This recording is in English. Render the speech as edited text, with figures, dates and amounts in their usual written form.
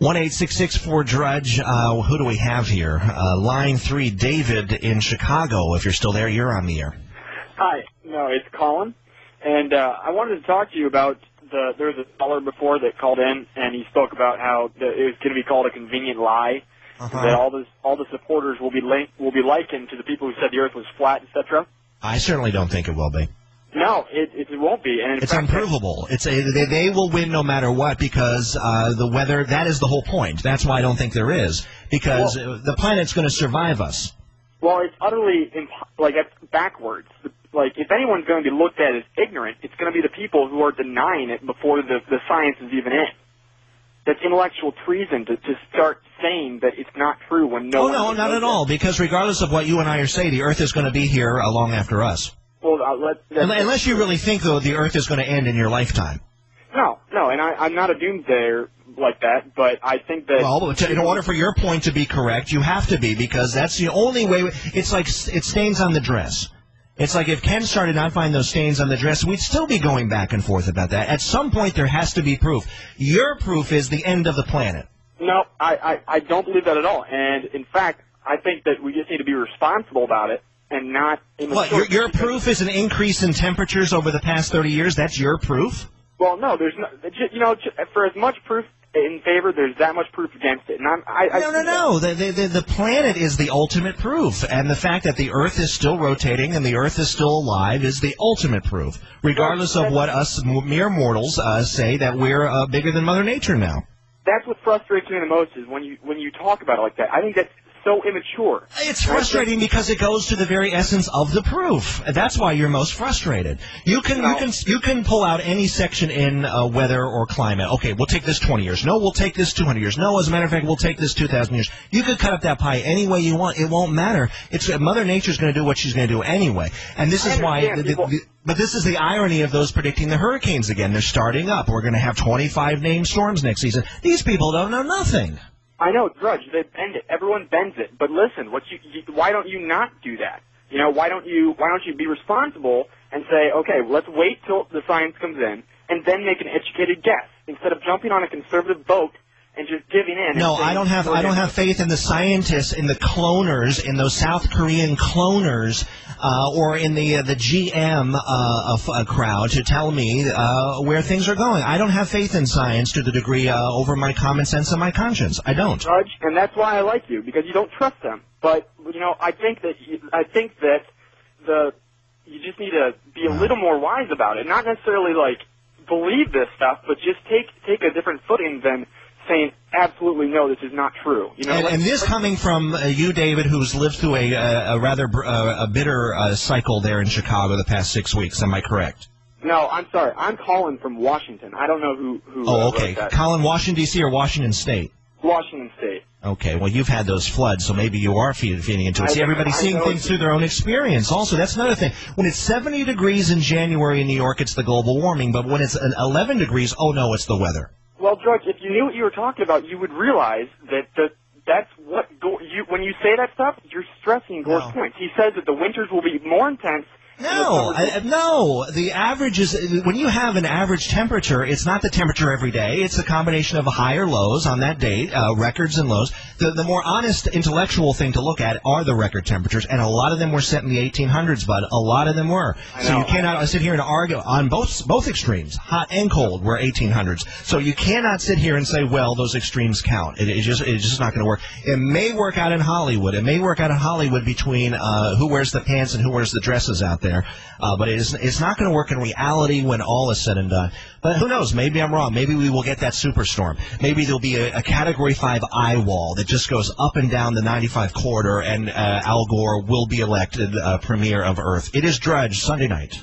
1-866-4-DRUDGE. Who do we have here? Line 3, David in Chicago. If you're still there, you're on the air. Hi. No, it's Colin. And I wanted to talk to you about there was a caller before that called in, and he spoke about how it was going to be called a convenient lie, that all the supporters will be likened to the people who said the Earth was flat, etc. I certainly don't think it will be. No, it won't be. And it's unprovable. They will win no matter what because the weather, that is the whole point. That's why I don't think there is, because the planet's going to survive us. Well, it's utterly, it's backwards. Like, if anyone's going to be looked at as ignorant, it's going to be the people who are denying it before the science is even in. That's intellectual treason to start saying that it's not true when no one... Oh, no, not at all, because regardless of what you and I are saying, the Earth is going to be here long after us. Well, unless you really think, though, the Earth is going to end in your lifetime. No, and I'm not a doomsdayer like that, but I think that... Well, in order for your point to be correct, you have to be, because that's the only way... It's like it stains on the dress. It's like if Ken started not finding those stains on the dress, we'd still be going back and forth about that. At some point, there has to be proof. Your proof is the end of the planet. No, I don't believe that at all. And, in fact, I think that we just need to be responsible about it and not... What, your proof is an increase in temperatures over the past 30 years? That's your proof? Well, no, there's no... for as much proof in favor, there's that much proof against it. And No. The planet is the ultimate proof, and the fact that the Earth is still rotating and the Earth is still alive is the ultimate proof, regardless of what us mere mortals say that we're bigger than Mother Nature now. That's what frustrates me the most is when you talk about it like that. I think that's so immature. It's frustrating because it goes to the very essence of the proof. That's why you're most frustrated. You can pull out any section in weather or climate. Okay, we'll take this 20 years. No, we'll take this 200 years. No, as a matter of fact, we'll take this 2,000 years. You could cut up that pie any way you want. It won't matter. Mother Nature's going to do what she's going to do anyway. And this is why... But this is the irony of those predicting the hurricanes again. They're starting up. We're going to have 25 named storms next season. These people don't know nothing. I know, Drudge, they bend it. Everyone bends it. But listen, why don't you not do that? Why don't you be responsible and say, okay, let's wait till the science comes in and then make an educated guess instead of jumping on a conservative boat and just giving in. No, I don't have faith in the scientists, in the cloners, in those South Korean cloners, or in the GM crowd to tell me where things are going. I don't have faith in science to the degree over my common sense and my conscience. I don't. Judge, and that's why I like you, because you don't trust them. But I think that you just need to be a little more wise about it. Not necessarily believe this stuff, but just take a different footing than saying absolutely no, this is not true. And this coming from you, David, who's lived through a rather bitter cycle there in Chicago the past 6 weeks. Am I correct? No, I'm sorry. I'm calling from Washington. I don't know who Oh, okay. wrote that. Colin, Washington, D.C. or Washington State? Washington State. Okay, well, you've had those floods, so maybe you are feeding into it. See, everybody's seeing things through their own experience. Also, that's another thing. When it's 70 degrees in January in New York, it's the global warming. But when it's 11 degrees, oh, no, it's the weather. Well, Drudge, if you knew what you were talking about, you would realize that's what when you say that stuff, you're stressing Gore's points. He says that the winters will be more intense. No, the average is, when you have an average temperature, it's not the temperature every day. It's a combination of higher lows on that date, records and lows. The more honest intellectual thing to look at are the record temperatures, and a lot of them were set in the 1800s, bud. A lot of them were. So you cannot sit here and argue on both extremes, hot and cold, were 1800s. So you cannot sit here and say, well, those extremes count. It's just not going to work. It may work out in Hollywood. It may work out in Hollywood between who wears the pants and who wears the dresses out there. But it's not going to work in reality when all is said and done. But who knows? Maybe I'm wrong. Maybe we will get that superstorm. Maybe there'll be a Category 5 eye wall that just goes up and down the 95 corridor, and Al Gore will be elected premier of Earth. It is Drudge, Sunday night.